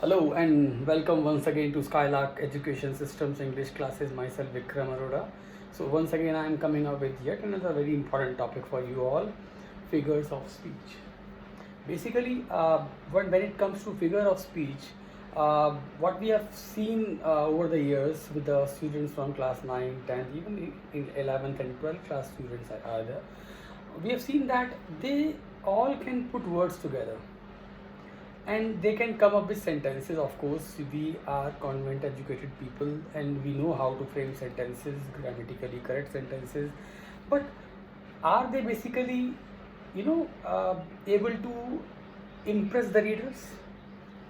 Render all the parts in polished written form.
Hello and welcome once again to Skylark Education Systems English classes. Myself Vikram Arora. So once again I am coming up with yet another very important topic for you all: figures of speech. Basically, when it comes to figure of speech, what we have seen over the years with the students from class 9, 10th, even in 11th and 12th class students are there, we have seen that they all can put words together and they can come up with sentences. Of course, we are convent educated people and we know how to frame sentences, grammatically correct sentences, but are they basically able to impress the readers?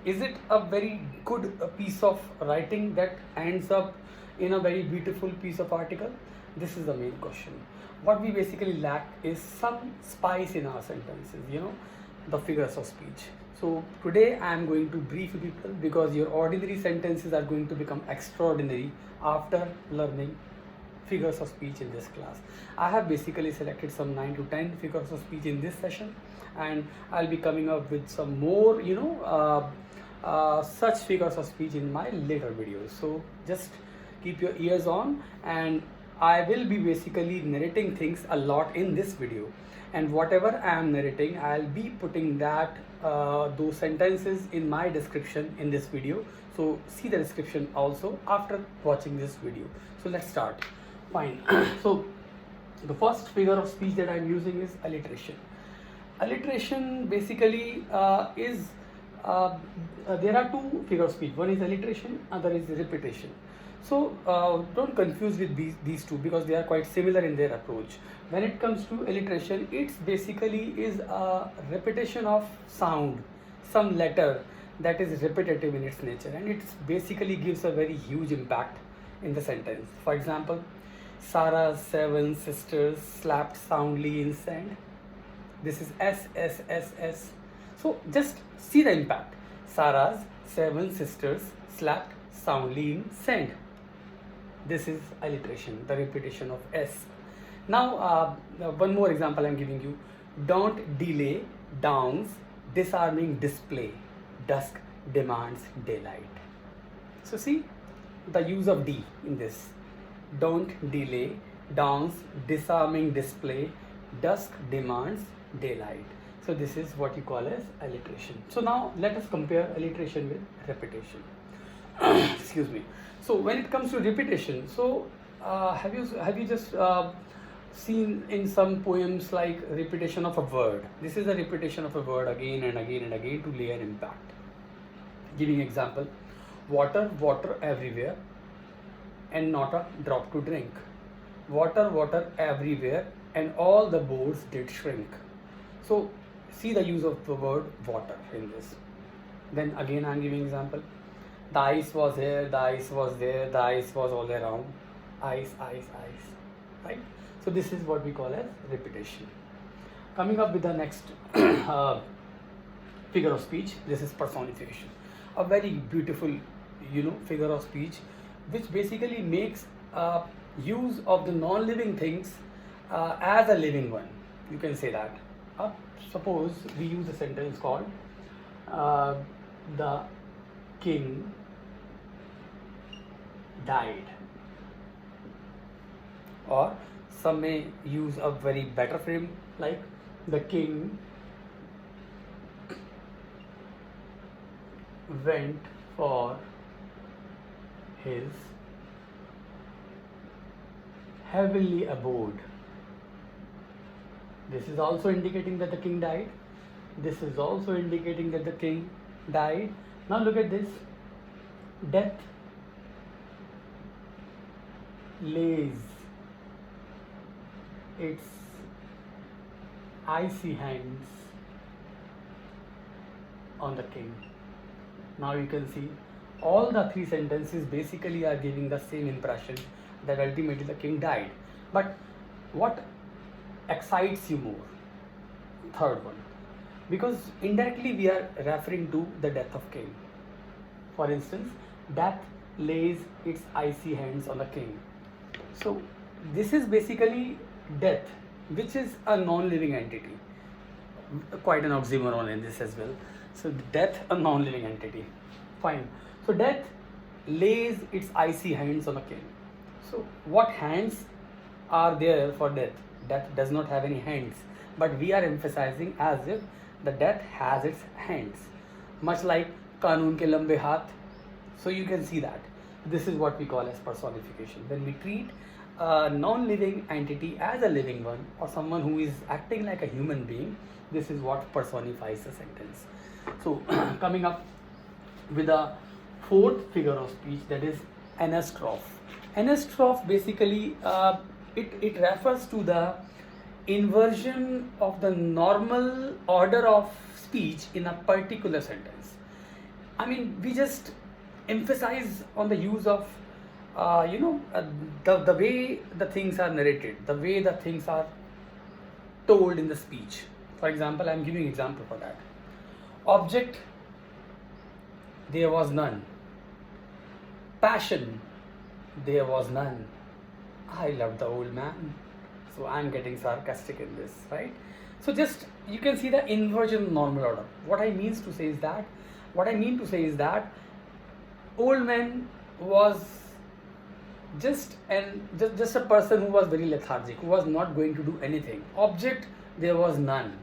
Is it a very good piece of writing that ends up in a very beautiful piece of article? This is the main question. What we basically lack is some spice in our sentences, the figures of speech. So today I am going to brief you people because your ordinary sentences are going to become extraordinary after learning figures of speech in this class. I have basically selected some 9 to 10 figures of speech in this session, and I'll be coming up with some more such figures of speech in my later videos. So just keep your ears on, and I will be basically narrating things a lot in this video, and whatever I am narrating I'll be putting that those sentences in my description in this video. So see the description also after watching this video. So let's start. Fine. So the first figure of speech that I'm using is alliteration. Alliteration basically is there are two figures of speech. One is alliteration, other is repetition. So don't confuse with these two because they are quite similar in their approach. When it comes to alliteration, it's basically is a repetition of sound, some letter that is repetitive in its nature, and it basically gives a very huge impact in the sentence. For example, Sarah's 7 sisters slapped soundly in sand. This is S. So just see the impact. Sarah's 7 sisters slapped soundly in sand. This is alliteration, the repetition of S. Now, one more example I'm giving you. Don't delay, downs, disarming display, dusk demands daylight. So see the use of D in this. Don't delay, downs, disarming display, dusk demands daylight. So this is what you call as alliteration. So now let us compare alliteration with repetition. Excuse me. So when it comes to repetition, so have you just seen in some poems like repetition of a word? This is a repetition of a word again and again and again to lay an impact. Giving example: water, water everywhere, and not a drop to drink. Water, water everywhere, and all the boards did shrink. So see the use of the word water in this. Then again I am giving example. The ice was here, the ice was there, the ice was all around. Ice, right? So this is what we call as repetition. Coming up with the next figure of speech, this is personification. A very beautiful, figure of speech, which basically makes use of the non-living things as a living one. You can say that. Suppose we use a sentence called the king died, or some may use a very better frame like the king went for his heavenly abode. This is also indicating that the king died. This is also indicating that the king died. Now look at this. Death lays its icy hands on the king. Now you can see all the three sentences basically are giving the same impression that ultimately the king died. But what excites you more? Third one, because indirectly we are referring to the death of king. For instance, death lays its icy hands on the king. So this is basically death, which is a non-living entity. Quite an oxymoron in this as well. So death, a non-living entity. Fine. So death lays its icy hands on a king. So what hands are there for death? Death does not have any hands, but we are emphasizing as if the death has its hands, much like कानून के लंबे हाथ. So you can see that this is what we call as personification. When we treat a non-living entity as a living one, or someone who is acting like a human being, this is what personifies the sentence. So coming up with a fourth figure of speech, that is anastrophe. Anastrophe basically it refers to the inversion of the normal order of speech in a particular sentence. I mean, we just emphasize on the use of the way the things are narrated, the way the things are told in the speech. For example, I am giving example for that. Object, there was none. Passion, there was none. I love the old man. So I'm getting sarcastic in this, right? So just you can see the inversion of normal order. What I mean to say is that old man was just a person who was very lethargic, who was not going to do anything. Object, there was none.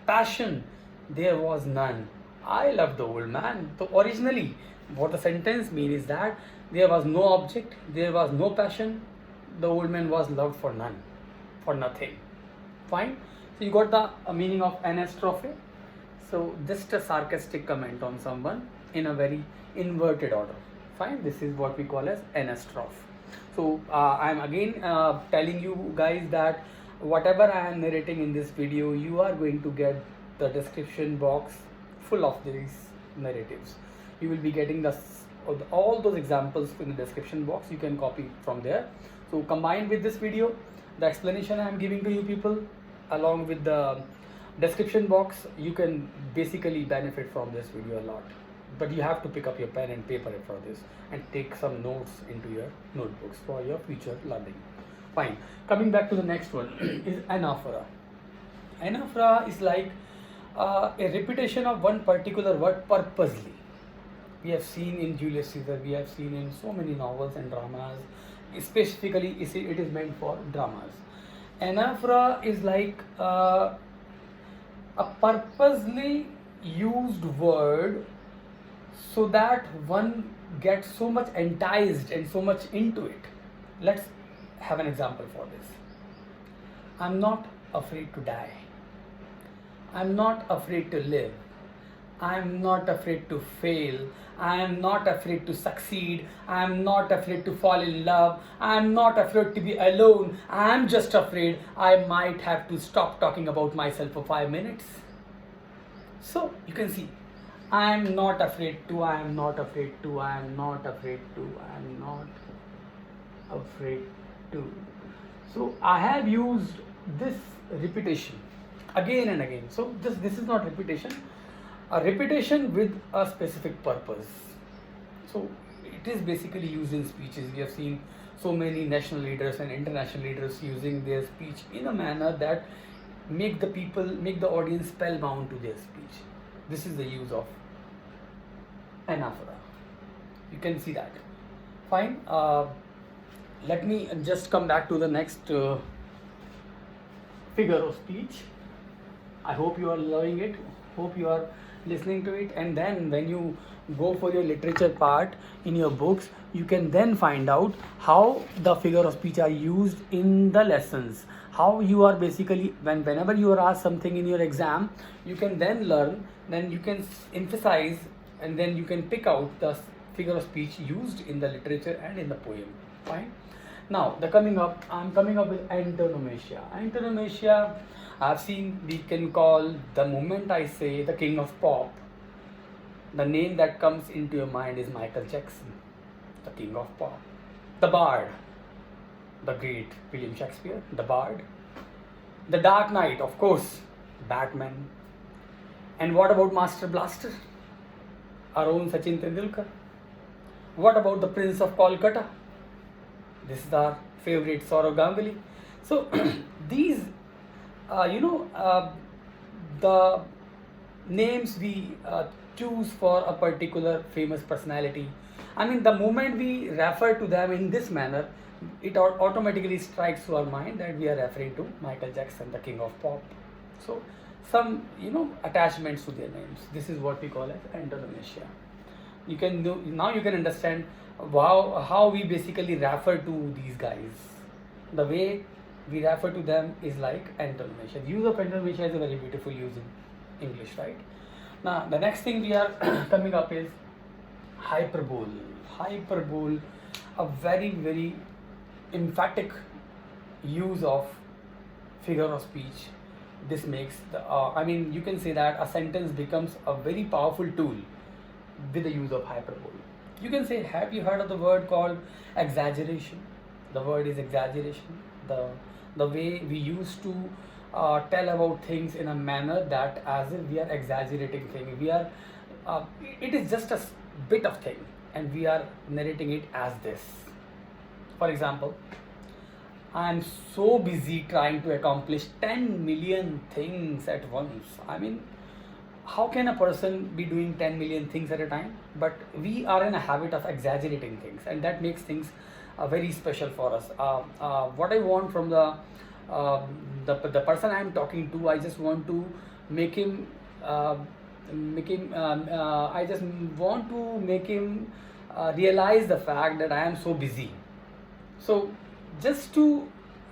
Passion, there was none. I love the old man. So originally, what the sentence means is that there was no object, there was no passion. The old man was loved for none, for nothing. Fine. So you got the meaning of anastrophe. So just a sarcastic comment on someone in a very inverted order. Fine. This is what we call as anastrophe. So I'm again telling you guys that whatever I am narrating in this video, you are going to get the description box full of these narratives. You will be getting all those examples in the description box. You can copy from there. So combined with this video, the explanation I am giving to you people along with the description box, you can basically benefit from this video a lot. But you have to pick up your pen and paper for this and take some notes into your notebooks for your future learning. Fine. Coming back to the next one is anaphora. Anaphora is like a repetition of one particular word purposely. We have seen in Julius Caesar, we have seen in so many novels and dramas. Specifically, it is meant for dramas. Anaphora is like a purposely used word so that one gets so much enticed and so much into it. Let's have an example for this. I'm not afraid to die. I'm not afraid to live. I'm not afraid to fail. I'm not afraid to succeed. I'm not afraid to fall in love. I'm not afraid to be alone. I'm just afraid I might have to stop talking about myself for 5 minutes. So you can see, I'm not afraid to, I'm not afraid to, I'm not afraid to, I'm not afraid to. So I have used this repetition again and again. So this is not repetition. A repetition with a specific purpose. So it is basically used in speeches. We have seen so many national leaders and international leaders using their speech in a manner that make the audience spellbound to their speech. This is the use of anaphora. You can see that. Fine. Let me just come back to the next figure of speech. I hope you are loving it. Hope you are listening to it, and then when you go for your literature part in your books, you can then find out how the figure of speech are used in the lessons, how you are basically whenever you are asked something in your exam, you can then learn, then you can emphasize, and then you can pick out the figure of speech used in the literature and in the poem. Fine. Now I'm coming up with antonomasia. Antonomasia, I've seen, we can call, the moment I say the king of pop, the name that comes into your mind is Michael Jackson, the king of pop. The Bard, the great William Shakespeare, the Bard. The Dark Knight, of course, Batman. And what about Master Blaster, our own Sachin Tendulkar? What about the Prince of Kolkata? This is our favorite Saurav Ganguly. So these the names we choose for a particular famous personality. I mean, the moment we refer to them in this manner, it automatically strikes to our mind that we are referring to Michael Jackson, the king of pop. So, some attachments to their names. This is what we call as antonomasia. You can know, now you can understand how we basically refer to these guys. The way we refer to them is like antonomasia. The use of antonomasia is a very beautiful use in English, right? Now, the next thing we are coming up is hyperbole. Hyperbole, a very, very emphatic use of figure of speech. This makes you can say that a sentence becomes a very powerful tool with the use of hyperbole. You can say, have you heard of the word called exaggeration? The word is exaggeration. The way we used to tell about things in a manner that as if we are exaggerating things. It is just a bit of thing, and we are narrating it as this. For example, I am so busy trying to accomplish 10 million things at once. I mean, how can a person be doing 10 million things at a time? But we are in a habit of exaggerating things, and that makes things very special for us. What I want from the person I am talking to, I just want to make him I just want to make him realize the fact that I am so busy. So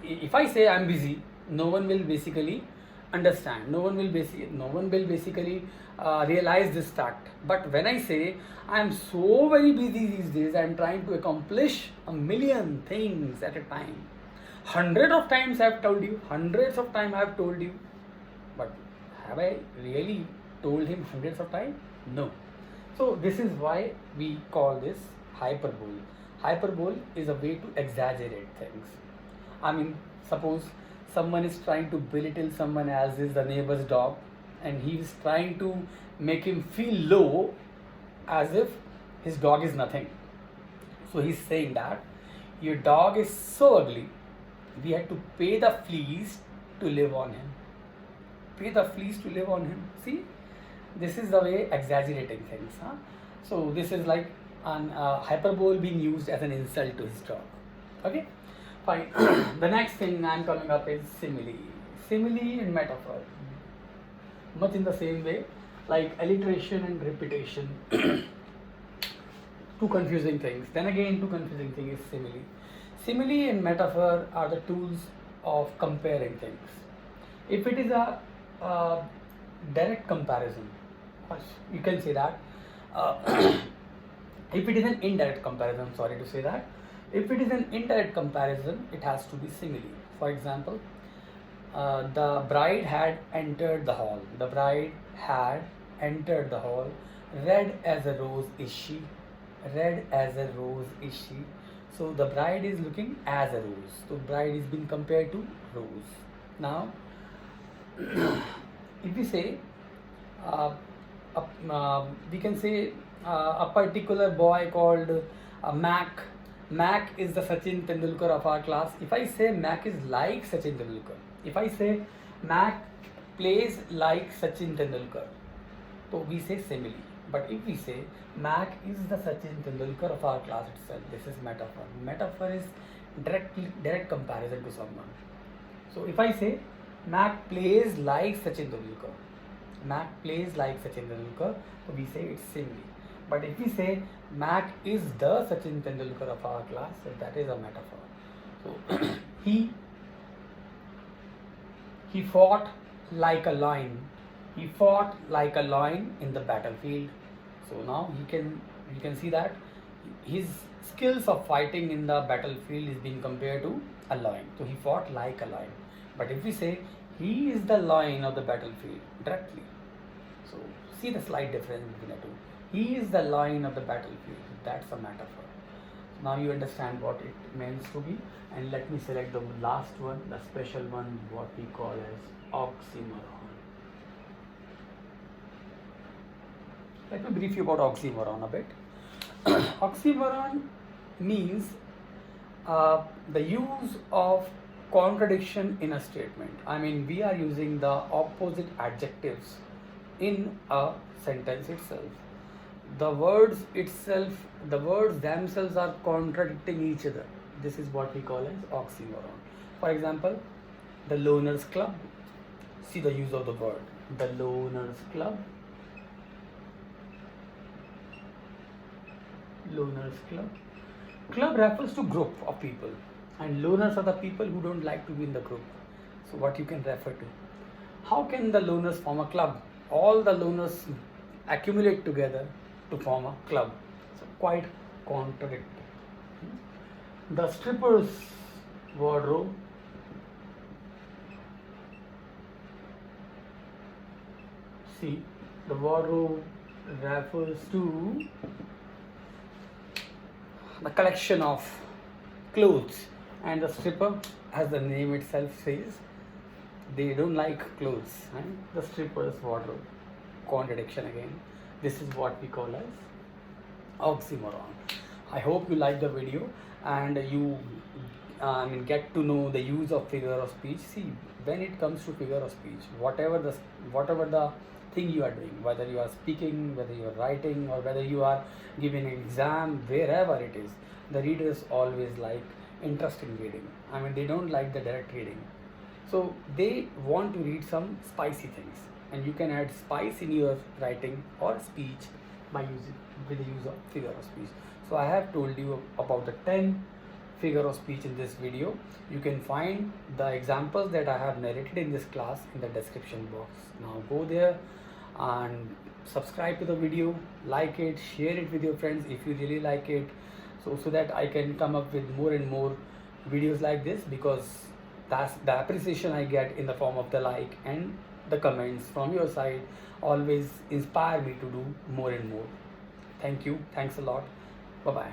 if I say I'm busy, no one will basically understand. No one will basically realize this fact. But when I say I'm so very busy these days, I'm trying to accomplish a million things at a time. Hundreds of times I have told you. But have I really told him hundreds of times? No. So this is why we call this hyperbole. Hyperbole is a way to exaggerate things. I mean, suppose someone is trying to belittle someone else's, the neighbor's dog, and he is trying to make him feel low as if his dog is nothing. So he's saying that your dog is so ugly, we had to pay the fleas to live on him. See, this is the way exaggerating things. So this is like an hyperbole being used as an insult to his dog. Okay, fine. The next thing I'm coming up is simile. Simile and metaphor. Much in the same way, like alliteration and repetition. Two confusing things. Then again, two confusing thing is simile. Simile and metaphor are the tools of comparing things. If it is a direct comparison, you can say that. If it is an indirect comparison, sorry to say that. If it is an indirect comparison, it has to be simile. For example, the bride had entered the hall. The bride had entered the hall. Red as a rose is she. Red as a rose is she. So the bride is looking as a rose. So bride is being compared to rose. Now, if we say, we can say a particular boy called Mac. Mac is the Sachin Tendulkar of our class. If I say Mac is like Sachin Tendulkar, if I say Mac plays like Sachin Tendulkar, so we say simile. But if we say Mac is the Sachin Tendulkar of our class itself, this is metaphor. Metaphor is direct comparison to someone. So if I say Mac plays like Sachin Tendulkar, so we say it's simile. But if we say Mac is the Sachin Tendulkar of our class, so that is a metaphor. So he fought like a lion. He fought like a lion in the battlefield. So now you can see that his skills of fighting in the battlefield is being compared to a lion. So he fought like a lion. But if we say he is the lion of the battlefield directly, so see the slight difference between the two. He is the lion of the battlefield. That's a metaphor. Now you understand what it means to be. And let me select the last one, the special one, what we call as oxymoron. Let me brief you about oxymoron a bit. Oxymoron means the use of contradiction in a statement. I mean, we are using the opposite adjectives in a sentence itself. The words themselves are contradicting each other. This is what we call as oxymoron. For example, the loners club. See the use of the word. The loners club. Loners club. Club refers to group of people, and loners are the people who don't like to be in the group. So what you can refer to. How can the loners form a club? All the loners accumulate together to form a club. So quite contradictory. The stripper's wardrobe. See, the wardrobe refers to the collection of clothes, and the stripper, as the name itself says, they don't like clothes, and the stripper's wardrobe. Contradiction again. This is what we call as oxymoron. I hope you like the video and you get to know the use of figure of speech. See, when it comes to figure of speech, whatever the thing you are doing, whether you are speaking, whether you are writing, or whether you are giving an exam, wherever it is, the readers always like interesting reading. They don't like the direct reading. So they want to read some spicy things, and you can add spice in your writing or speech with the use of figure of speech. So I have told you about the 10 figure of speech in this video. You can find the examples that I have narrated in this class in the description box. Now go there and subscribe to the video, like it, share it with your friends if you really like it, so that I can come up with more and more videos like this, because that's the appreciation I get in the form of the like and the comments from your side always inspire me to do more and more. Thank you. Thanks a lot. Bye bye.